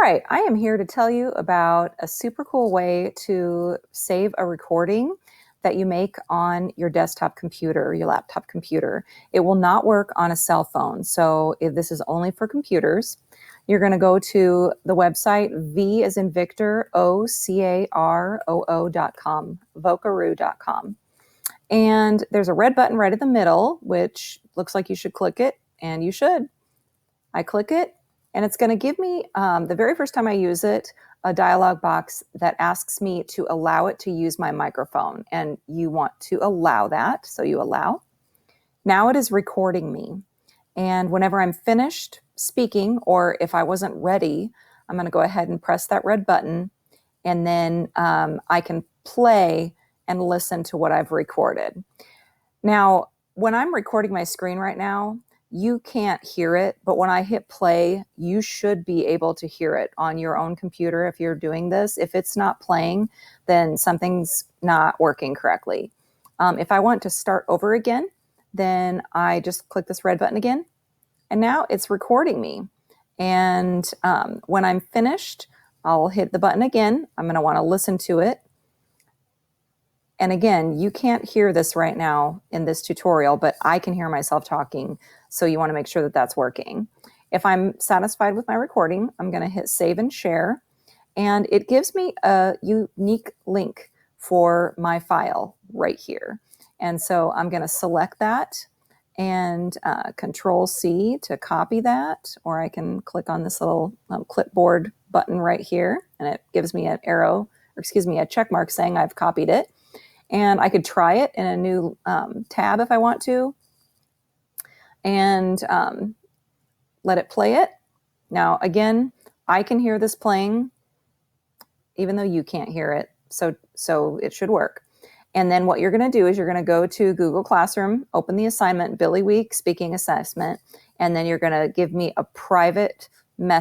right, I am here to tell you about a super cool way to save a recording that you make on your desktop computer, your laptop computer. It will not work on a cell phone, so this is only for computers. You're going to go to the website V as in Victor, Ocaroo.com, Vocaroo.com. And there's a red button right in the middle, which looks like you should click it, and you should. I click it, and it's going to give me, the very first time I use it, a dialog box that asks me to allow it to use my microphone. And you want to allow that, so you allow. Now it is recording me. And whenever I'm finished speaking, or if I wasn't ready, I'm going to go ahead and press that red button, and then I can play and listen to what I've recorded. Now, when I'm recording my screen right now, you can't hear it, but when I hit play, you should be able to hear it on your own computer if you're doing this. If it's not playing, then something's not working correctly. If I want to start over again, then I just click this red button again, and now it's recording me. And when I'm finished, I'll hit the button again. I'm going to want to listen to it. And again, you can't hear this right now in this tutorial, but I can hear myself talking. So you want to make sure that that's working. If I'm satisfied with my recording, I'm going to hit save and share. And it gives me a unique link for my file right here. And so I'm going to select that and Control C to copy that, or I can click on this little clipboard button right here, and it gives me an arrow, or excuse me, a check mark saying I've copied it. And I could try it in a new tab if I want to, and let it play it. Now, again, I can hear this playing, even though you can't hear it, so it should work. And then what you're going to do is you're going to go to Google Classroom, open the assignment, Billy Week Speaking Assessment, and then you're going to give me a private message